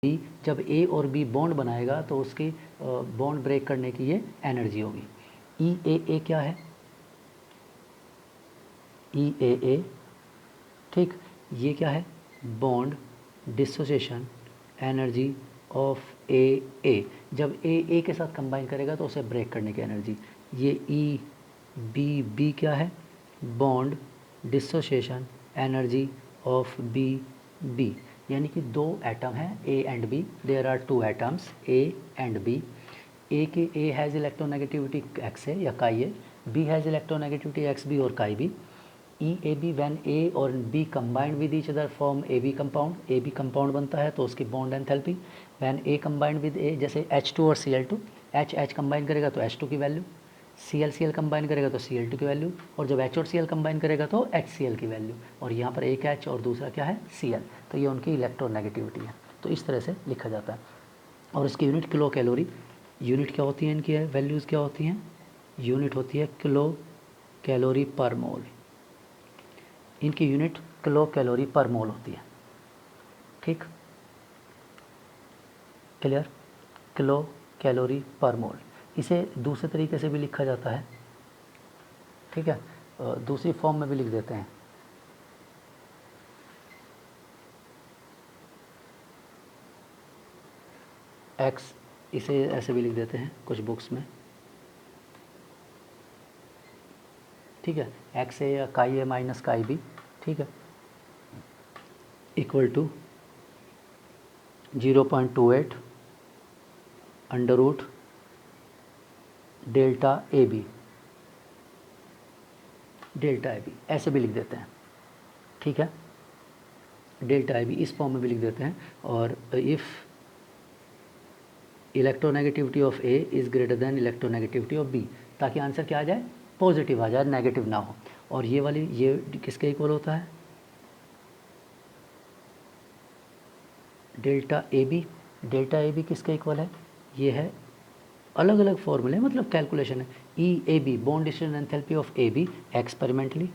B, जब ए और B bond बनाएगा तो उसकी बॉन्ड ब्रेक करने की ये एनर्जी होगी। ई ए क्या है? ई ए, ठीक, ये क्या है? बॉन्ड डिसोसिएशन एनर्जी ऑफ ए। जब ए के साथ कंबाइन करेगा तो उसे ब्रेक करने की एनर्जी। ये ई बी क्या है? Bond dissociation energy of B. यानी कि दो एटम हैं A and B, there are two atoms A and B. A has electronegativity X है या काई है, B has electronegativity X B और chi B. E A B when A और B combined with each other form A B compound. A B compound बनता है तो उसकी bond enthalpy when A combined with A, जैसे H2 और Cl2, H combine करेगा तो H2 की वैल्यू, Cl कंबाइन करेगा तो Cl2 की वैल्यू, और जब H और Cl कंबाइन करेगा तो HCl की वैल्यू। और यहाँ पर एक H और दूसरा क्या है? Cl, तो ये उनकी इलेक्ट्रोनेगेटिविटी है। तो इस तरह से लिखा जाता है। और इसकी यूनिट किलो कैलोरी। यूनिट क्या होती है इनकी? वैल्यूज़ क्या होती हैं? यूनिट होती है किलो कैलोरी पर मोल। इनकी यूनिट किलो कैलोरी पर मोल होती है। ठीक, क्लियर? किलो कैलोरी पर मोल। इसे दूसरे तरीके से भी लिखा जाता है, ठीक है, दूसरी फॉर्म में भी लिख देते हैं। एक्स, इसे ऐसे भी लिख देते हैं कुछ बुक्स में, ठीक है, एक्स ए या काई ए माइनस काई बी, ठीक है, equal to 0.28 under root delta A B, ऐसे भी लिख देते हैं, ठीक है, डेल्टा ए बी इस फॉर्म में भी लिख देते हैं। और if electronegativity of A is greater than electronegativity of B, ताकि आंसर क्या आ जाए? पॉजिटिव आ जाए, नेगेटिव ना हो। और ये वाली, ये किसके इक्वल होता है? डेल्टा ए बी किसके इक्वल है? ये है, अलग अलग फॉर्मूले मतलब कैलकुलेशन है। E A B bond distribution enthalpy of A B experimentally,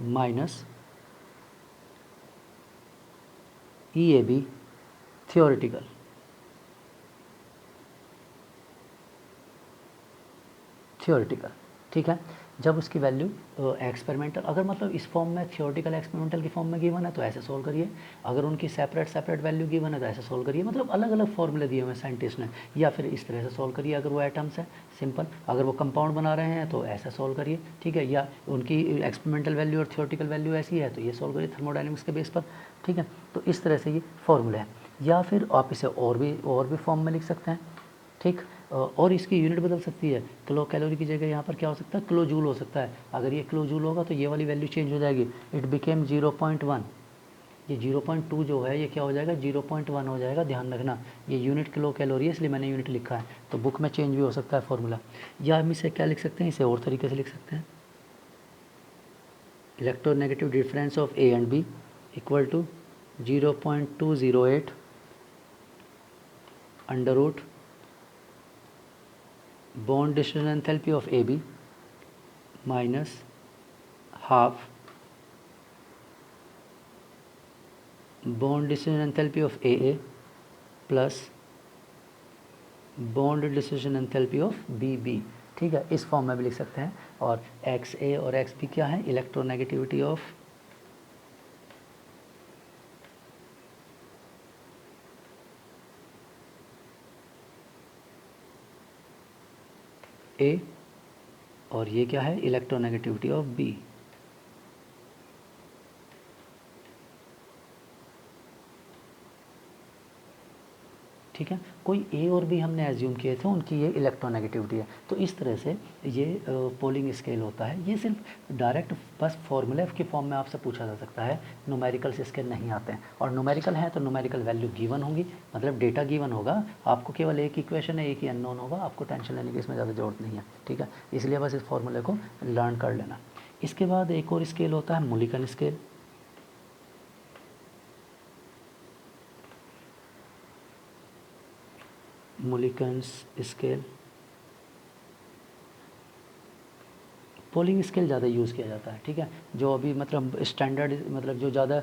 minus E A B theoretical, ठीक है। जब उसकी वैल्यू एक्सपेरिमेंटल, अगर मतलब इस फॉर्म में थियोरेटिकल एक्सपेरिमेंटल की फॉर्म में गिवन है तो ऐसे सोल्व करिए, अगर उनकी सेपरेट वैल्यू गिवन है तो ऐसे सोल्व करिए, मतलब अलग अलग फॉर्मूले दिए हुए हैं साइंटिस्ट ने, या फिर इस तरह से सोल्व करिए अगर वो एटम्स है सिंपल, अगर वो कंपाउंड बना रहे हैं तो ऐसा सोल्व करिए, ठीक है, या उनकी एक्सपेरिमेंटल वैल्यू और थियोरेटिकल वैल्यू ऐसी है तो ये सोल्व करिए थर्मोडाइनमिक्स के बेस पर, ठीक है। तो इस तरह से ये फॉर्मूला है, या फिर आप इसे और भी फॉर्म में लिख सकते हैं, ठीक। और इसकी यूनिट बदल सकती है, किलो कैलोरी की जगह यहाँ पर क्या हो सकता है? किलो जूल हो सकता है। अगर ये किलो जूल होगा तो ये वाली वैल्यू चेंज हो जाएगी, इट बिकेम 0.1, ये 0.2 जो है ये क्या हो जाएगा? 0.1 हो जाएगा। ध्यान रखना ये यूनिट किलो कैलोरी है इसलिए मैंने यूनिट लिखा है, तो बुक में चेंज भी हो सकता है फॉर्मूला। या हम इसे क्या लिख सकते हैं? इसे और तरीके से लिख सकते हैं, electronegative difference of A and B equal to 0.208 under root bond distribution enthalpy of AB minus half bond distribution enthalpy of AA plus bond distribution enthalpy of BB, ठीक है, इस फॉर्म में भी लिख सकते हैं। और XA और XB क्या है? इलेक्ट्रोनेगेटिविटी ऑफ A और ये क्या है? इलेक्ट्रोनेगेटिविटी ऑफ B, ठीक है। कोई ए और बी हमने एज्यूम किए थे, उनकी ये इलेक्ट्रोनेगेटिविटी है। तो इस तरह से ये पोलिंग स्केल होता है। ये सिर्फ डायरेक्ट बस फॉर्मूले की फॉर्म में आपसे पूछा जा सकता है, न्यूमेरिकल से स्केल नहीं आते हैं। और न्यूमेरिकल है तो न्यूमेरिकल वैल्यू गिवन होंगी, मतलब डेटा गिवन होगा, आपको केवल एक इक्वेशन है, एक ही अननोन होगा, आपको टेंशन लेने की इसमें ज़्यादा जरूरत नहीं है, ठीक है। इसलिए बस इस फॉर्मूले को लर्न कर लेना। इसके बाद एक और स्केल होता है Mulliken scale. Mulliken's scale Pauling scale ज़्यादा यूज़ किया जाता है, ठीक है। जो अभी मतलब स्टैंडर्ड मतलब जो ज़्यादा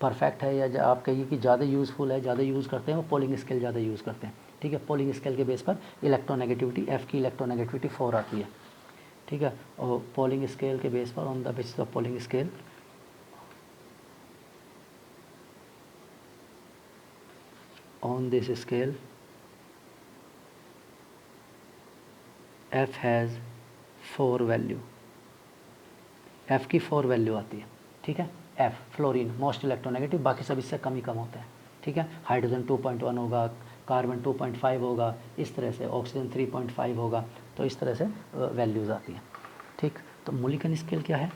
परफेक्ट है या आप कहिए कि ज़्यादा यूज़फुल है, ज़्यादा यूज़ करते हैं, वो पोलिंग स्केल ज़्यादा यूज़ करते हैं, ठीक है। पोलिंग स्केल के बेस पर इलेक्ट्रोनेगेटिविटी एफ की इलेक्ट्रोनेगेटिविटी 4 आती है, ठीक है। और पोलिंग स्केल के बेस पर on the basis of polling scale on this scale f has 4 value, f की 4 वैल्यू आती है, ठीक है। f फ्लोरीन मोस्ट इलेक्ट्रोनेगेटिव, बाकी सब इससे कम ही कम होते हैं, ठीक है। हाइड्रोजन 2.1 होगा, कार्बन 2.5 होगा, इस तरह से ऑक्सीजन 3.5 होगा, तो इस तरह से वैल्यूज़ आती हैं, ठीक। तो मुलिकन स्केल क्या है?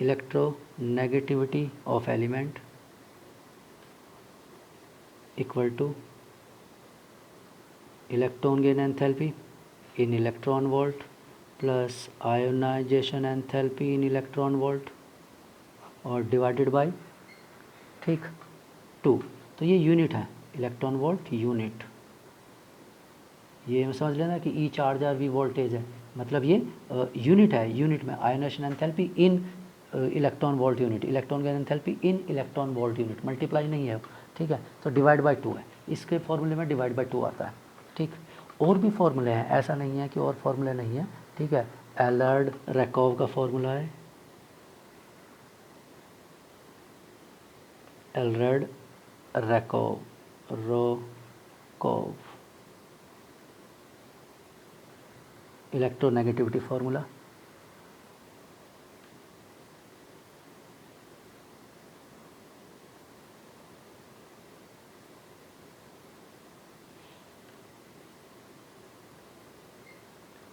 Electronegativity of element equal two electron gain enthalpy in electron volt plus ionisation enthalpy in electron volt और डिवाइडेड बाय, ठीक, 2। तो ये यूनिट है, इलेक्ट्रॉन वोल्ट यूनिट। ये समझ लेना कि ई चार्ज और वी वोल्टेज है, मतलब ये यूनिट है। यूनिट में ionization enthalpy in electron volt unit, electron gain enthalpy in electron volt unit, multiply नहीं है, ठीक है। तो डिवाइड बाय 2 है, इसके फॉर्मूले में डिवाइड बाय 2 आता है, ठीक। और भी फॉर्मूले हैं, ऐसा नहीं है कि और फॉर्मूले नहीं है, ठीक है। एलर्ड रैकोव का फॉर्मूला है, एलर्ड रैकोव, रोकोव इलेक्ट्रोनेगेटिविटी फॉर्मूला,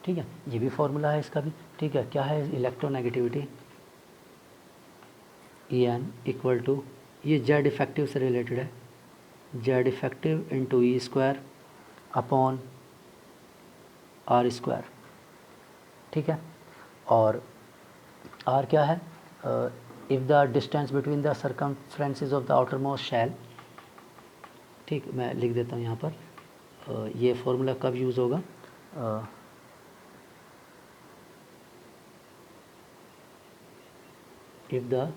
ठीक है। ये भी फॉर्मूला है इसका भी, ठीक है। क्या है electronegativity? E N equal to, ये जेड इफेक्टिव से रिलेटेड है, Z effective into E square upon R square, ठीक है। और आर क्या है? If the distance between the circumferences of the outer most shell, ठीक, मैं लिख देता हूँ यहाँ पर। ये फॉर्मूला कब यूज़ होगा? if the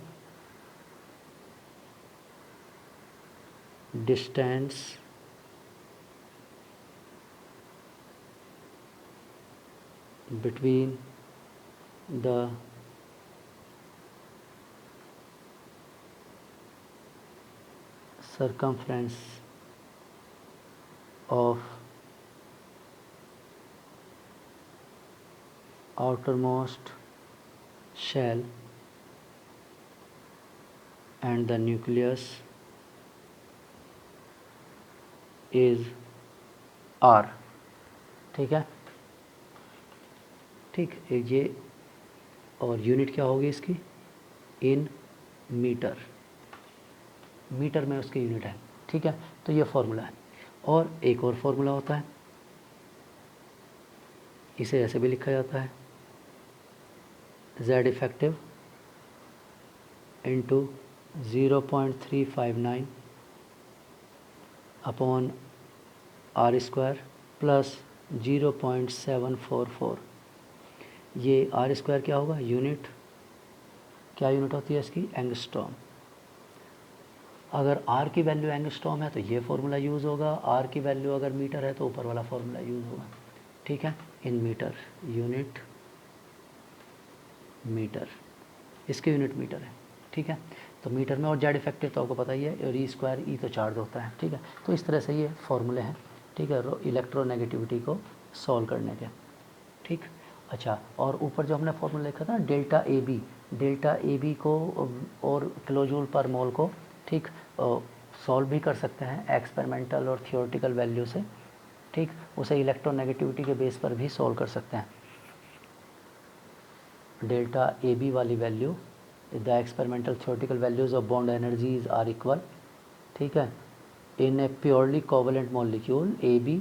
distance between the circumference of outermost shell and the nucleus is R, ठीक है, ठीक। ये और यूनिट क्या होगी इसकी? इन मीटर, मीटर में उसकी यूनिट है, ठीक है। तो ये फॉर्मूला है। और एक और फॉर्मूला होता है, इसे ऐसे भी लिखा जाता है, Z effective into 0.359 upon R square plus 0.744। ये आर स्क्वायर क्या होगा? यूनिट, क्या यूनिट होती है इसकी? एंगस्ट्रॉम। अगर आर की वैल्यू एंगस्ट्रॉम है तो ये फार्मूला यूज़ होगा, आर की वैल्यू अगर मीटर है तो ऊपर वाला फार्मूला यूज़ होगा, ठीक है। इन मीटर, यूनिट मीटर, इसके यूनिट मीटर है, ठीक है। तो मीटर में, और जेड इफेक्टिव तो आपको पता ही है, और ई स्क्वायर, ई तो चार्ज होता है, ठीक है। तो इस तरह से ये फॉर्मूले हैं, ठीक है, इलेक्ट्रोनेगेटिविटी को सॉल्व करने के, ठीक। अच्छा, और ऊपर जो हमने फॉर्मूला लिखा था delta A B, delta A B को और किलोजूल पर मोल को, ठीक, सॉल्व भी कर सकते हैं एक्सपेरिमेंटल और थियोरेटिकल वैल्यू से, ठीक। उसे इलेक्ट्रोनेगेटिविटी के बेस पर भी सॉल्व कर सकते हैं। डेल्टा ए बी वाली value, the experimental theoretical values of bond energies are equal, ठीक है, in a purely covalent molecule A B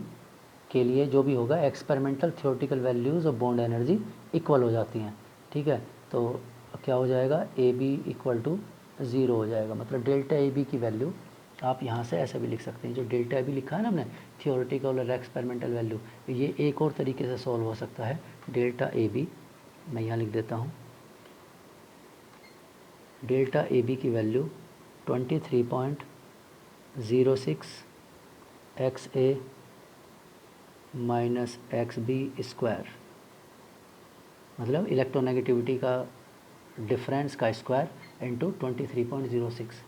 के लिए जो भी होगा experimental theoretical values of bond energy equal हो जाती हैं, ठीक है। तो क्या हो जाएगा? ए बी इक्वल टू 0 हो जाएगा, मतलब डेल्टा ए बी की वैल्यू आप यहाँ से ऐसा भी लिख सकते हैं, जो डेल्टा ए बी लिखा है ना हमने, थियोरेटिकल और एक्सपेरिमेंटल वैल्यू, ये एक और तरीके से सॉल्व हो सकता है। डेल्टा ए बी मैं यहाँ लिख देता हूँ, डेल्टा ए बी की वैल्यू 23.06 एक्स ए माइनस एक्स बी स्क्वायर, मतलब इलेक्ट्रोनेगेटिविटी का डिफरेंस का स्क्वायर इंटू 23.06।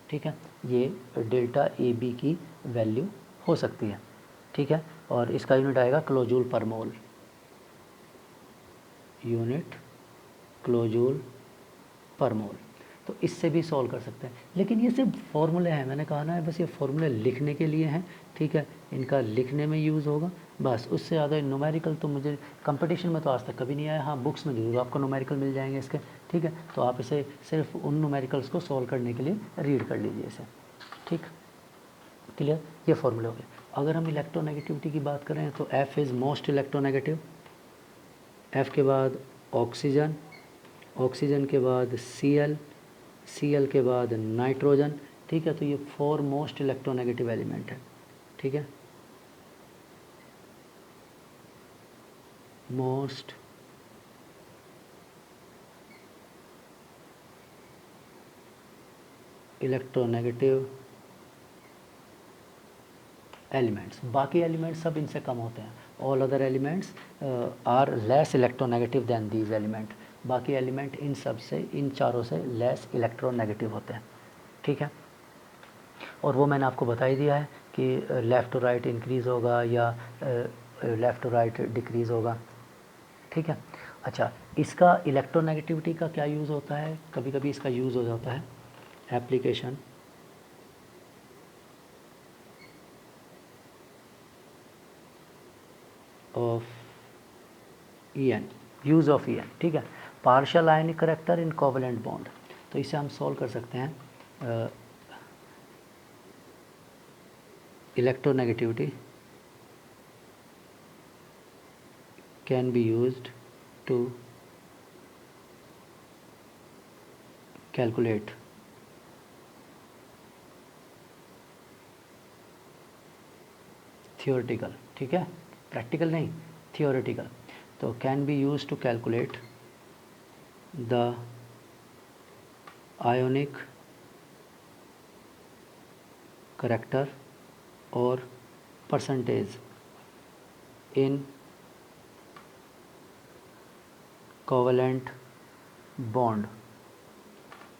ठीक है, ये डेल्टा ए बी की वैल्यू हो सकती है। ठीक है, और इसका यूनिट आएगा किलोजूल पर मोल, यूनिट किलोजूल पर मोल। तो इससे भी सॉल्व कर सकते हैं, लेकिन ये सिर्फ फॉर्मूले हैं, मैंने कहा ना है बस ये फॉर्मूले लिखने के लिए हैं। ठीक है, इनका लिखने में यूज़ होगा बस, उससे ज़्यादा न्यूमेरिकल तो मुझे कंपटीशन में तो आज तक कभी नहीं आया। हाँ, बुक्स में ज़रूर आपको न्यूमेरिकल मिल जाएंगे इसके। ठीक है, तो आप इसे सिर्फ उन न्यूमेरिकल्स को सॉल्व करने के लिए रीड कर लीजिए इसे। ठीक, क्लियर, ये फॉर्मूले हो गए। अगर हम इलेक्ट्रोनेगेटिविटी की बात करें तो F is most electronegative, F के बाद ऑक्सीजन, ऑक्सीजन के बाद Cl, Cl के बाद नाइट्रोजन। ठीक है, तो ये 4 मोस्ट इलेक्ट्रोनेगेटिव एलिमेंट है। ठीक है, मोस्ट इलेक्ट्रोनेगेटिव एलिमेंट्स, बाकी एलिमेंट्स सब इनसे कम होते हैं। All other elements are less electronegative than these element, बाकी एलिमेंट इन सब से, इन चारों से लेस इलेक्ट्रोनेगेटिव होते हैं। ठीक है, और वो मैंने आपको बता ही दिया है कि लेफ़्ट टू राइट इंक्रीज़ होगा या लेफ़्ट टू राइट डिक्रीज़ होगा। ठीक है, अच्छा, इसका इलेक्ट्रोनेगेटिविटी का क्या यूज़ होता है, कभी कभी इसका यूज़ हो जाता है application of EN, use of EN। ठीक है, partial ionic character in covalent bond, तो इसे हम सॉल्व कर सकते हैं। Electronegativity can be used to calculate theoretical. ठीक है, प्रैक्टिकल नहीं, थियोरेटिकल। तो can be use to calculate the ionic character और परसेंटेज इन कोवेलेंट बॉन्ड।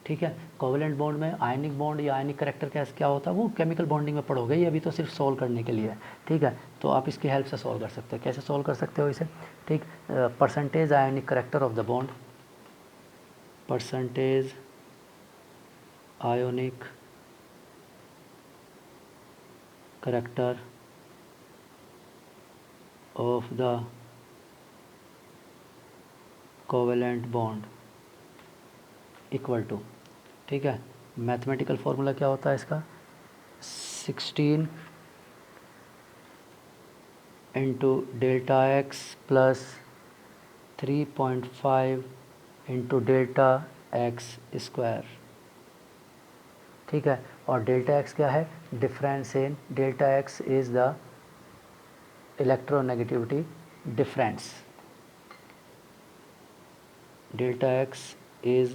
ठीक है, कोवेलेंट बॉन्ड में आयनिक बॉन्ड या आयनिक करेक्टर क्या होता है, वो केमिकल बॉन्डिंग में पढ़ोगे, ये अभी तो सिर्फ सॉल्व करने के लिए है। ठीक है, तो आप इसकी हेल्प से सॉल्व कर सकते हो। कैसे सॉल्व कर सकते हो इसे? ठीक, percentage ionic character of the bond, percentage ionic character of the covalent bond equal to, ठीक है, मैथमेटिकल फार्मूला क्या होता है इसका, 16 into delta X plus 3.5 into delta X square. ठीक है, और डेल्टा एक्स क्या है, difference in, delta X is the electronegativity difference, delta X is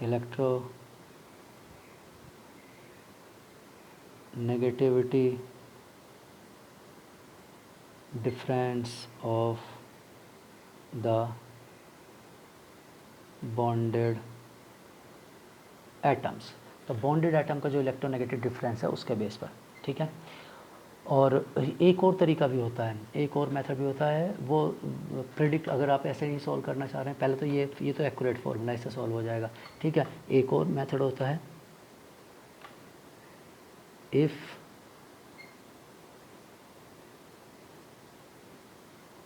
electronegativity difference of the bonded atoms. तो बॉन्डेड एटम का जो इलेक्ट्रोनेगेटिव डिफरेंस है उसके बेस पर। ठीक है, और एक और तरीका भी होता है, एक और मेथड भी होता है, वो प्रिडिक्ट, अगर आप ऐसे ही सॉल्व करना चाह रहे हैं, पहले तो ये तो एक्यूरेट फॉर्मूला, इससे सॉल्व हो जाएगा। ठीक है, एक और मेथड होता है, if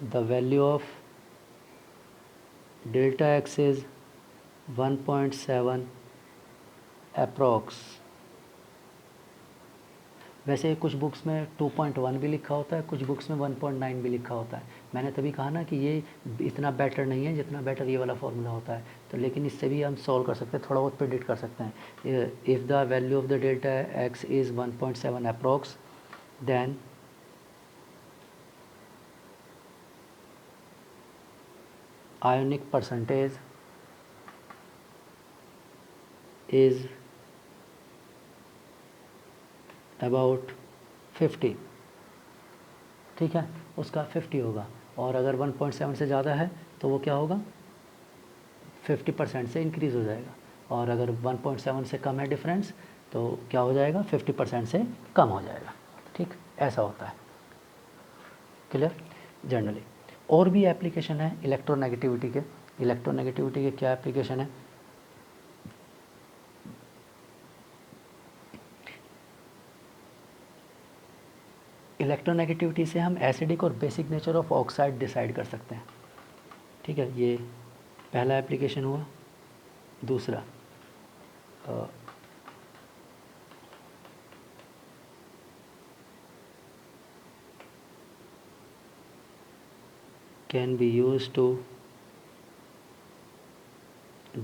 the value of delta X is 1.7 approx, वैसे कुछ बुक्स में 2.1 भी लिखा होता है, कुछ बुक्स में 1.9 भी लिखा होता है। मैंने तभी कहा ना कि ये इतना बेटर नहीं है जितना बेटर ये वाला फार्मूला होता है। तो लेकिन इससे भी हम सॉल्व कर सकते हैं, थोड़ा बहुत प्रिडिक्ट कर सकते हैं। If the value of the delta X is 1.7 approx, then ionic percentage is about 50, ठीक है, उसका 50 होगा। और अगर 1.7 से ज़्यादा है तो वो क्या होगा, 50% से इंक्रीज़ हो जाएगा। और अगर 1.7 से कम है डिफरेंस तो क्या हो जाएगा, 50% से कम हो जाएगा। ठीक, ऐसा होता है। क्लियर? जनरली और भी एप्लीकेशन है इलेक्ट्रोनेगेटिविटी के। इलेक्ट्रोनेगेटिविटी के क्या एप्लीकेशन है? इलेक्ट्रोनेगेटिविटी से हम एसिडिक और basic nature of oxide decide कर सकते हैं। ठीक है, ये पहला एप्लीकेशन हुआ। दूसरा can be used to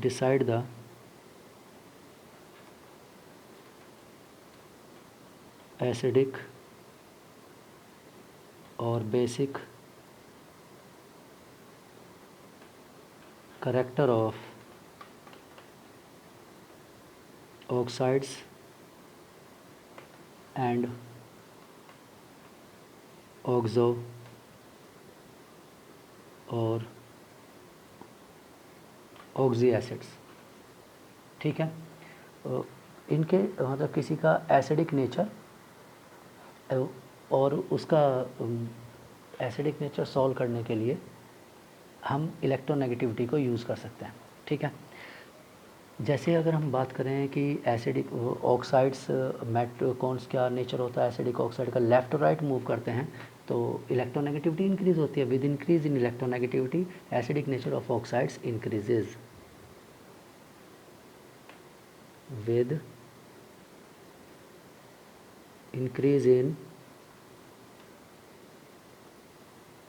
decide the acidic or basic character of oxides and oxo और ऑक्सी एसिड्स। ठीक है, इनके मतलब किसी का एसिडिक नेचर और उसका एसिडिक नेचर सॉल्व करने के लिए हम इलेक्ट्रोनेगेटिविटी को यूज़ कर सकते हैं। ठीक है, जैसे अगर हम बात करें कि एसिडिक ऑक्साइड्स मेट कौन क्या नेचर होता है एसिडिक ऑक्साइड का, लेफ़्ट टू राइट मूव करते हैं तो इलेक्ट्रोनेगेटिविटी इंक्रीज़ होती है। With increase in electronegativity acidic nature of oxides increases. With increase in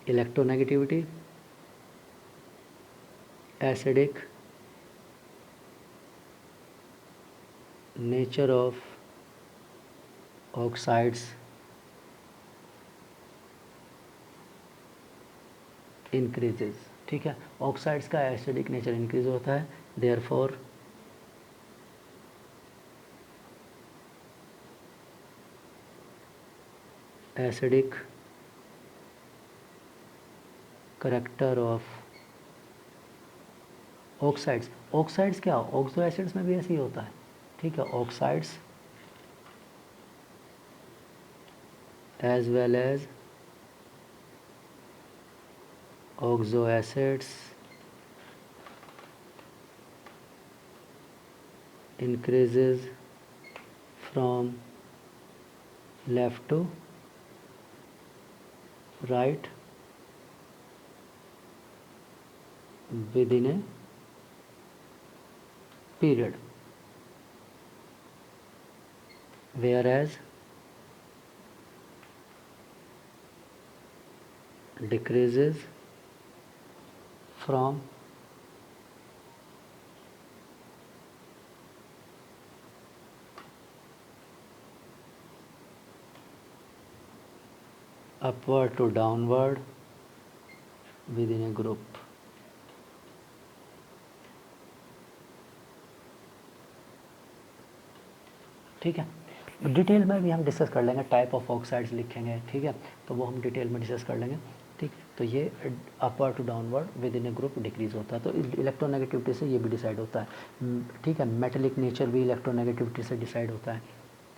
electronegativity acidic nature of oxides increases. ठीक है, ऑक्साइड्स का एसिडिक नेचर इंक्रीज होता है, therefore acidic character of oxides. Oxides क्या, ऑक्सो एसिड्स में भी ऐसे ही होता है। ठीक है, oxides as well as oxo acids increases from left to right within a period, whereas decreases from upward to downward within a group। ठीक है, डिटेल में भी हम डिस्कस कर लेंगे, टाइप ऑफ ऑक्साइड्स लिखेंगे। ठीक है, तो वो हम डिटेल में डिस्कस कर लेंगे। ठीक, तो ये upward to downward within a group decrease होता है, तो इलेक्ट्रोनेगेटिविटी से ये भी डिसाइड होता है। ठीक है, मेटेलिक नेचर भी इलेक्ट्रोनेगेटिविटी से डिसाइड होता है।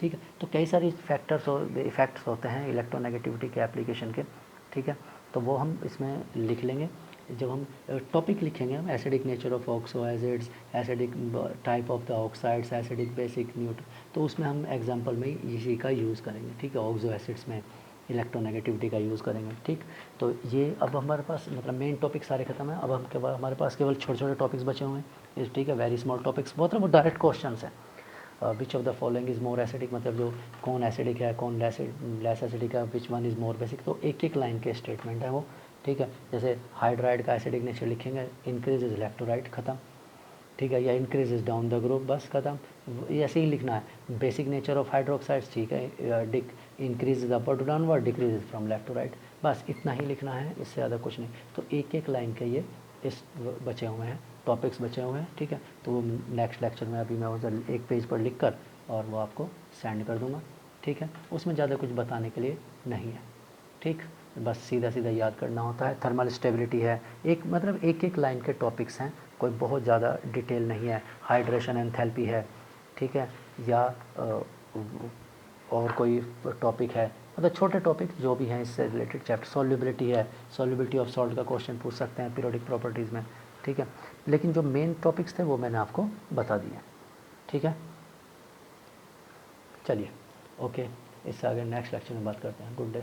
ठीक है, तो कई सारी फैक्टर्स और इफ़ेक्ट्स होते हैं इलेक्ट्रोनेगेटिविटी के एप्लीकेशन के। ठीक है, तो वो हम इसमें लिख लेंगे जब हम टॉपिक लिखेंगे। हम acidic nature of oxo acids, acidic type of the oxides, acidic basic neutral, तो उसमें हम एग्जांपल में इसी का यूज़ करेंगे। ठीक है, ऑक्सो एसिड्स में इलेक्ट्रोनेगेटिविटी का यूज़ करेंगे। ठीक, तो ये अब हमारे पास मतलब मेन टॉपिक सारे खत्म हैं। अब हम के हमारे पास केवल छोटे छोटे टॉपिक्स बचे हुए हैं। ठीक है, वेरी स्मॉल टॉपिक्स, बहुत डायरेक्ट क्वेश्चन हैं। Which of the following is more acidic, मतलब जो कौन एसिडिक है कौन लेस एसिडिक है, which one is more basic. तो एक एक लाइन के स्टेटमेंट है वो, ठीक है। जैसे हाइड्राइड का एसिडिक नेचर लिखेंगे, इंक्रीज इज इलेक्ट्रोलाइट, ख़त्म, ठीक है, या increase is down the group, बस ख़त्म। ऐसे ही लिखना है, बेसिक नेचर ऑफ हाइड्रोक्साइड्स, ठीक है, increase is upward to downward, decrease is from left to right, बस इतना ही लिखना है, इससे ज़्यादा कुछ नहीं। तो एक एक लाइन के ये इस बचे हुए हैं, टॉपिक्स बचे हुए हैं, ठीक है। तो वो नेक्स्ट लेक्चर में अभी मैं वो एक पेज पर लिख कर और वो आपको सेंड कर दूँगा, ठीक है। उसमें ज़्यादा कुछ बताने के लिए नहीं है, ठीक, बस सीधा सीधा याद करना होता है। थर्मल स्टेबिलिटी है, एक मतलब एक एक लाइन के टॉपिक्स हैं, कोई बहुत ज़्यादा डिटेल नहीं है। हाइड्रेशन एंथैल्पी है, ठीक है, या और कोई टॉपिक है, मतलब छोटे टॉपिक जो भी हैं इससे रिलेटेड चैप्टर। सॉल्युबिलिटी है, सॉल्युबिलिटी ऑफ सॉल्ट का क्वेश्चन पूछ सकते हैं पीरियोडिक प्रॉपर्टीज़ में, ठीक है। लेकिन जो मेन टॉपिक्स थे वो मैंने आपको बता दिए, ठीक है। चलिए, ओके, इससे आगे नेक्स्ट लेक्चर में बात करते हैं। Good day.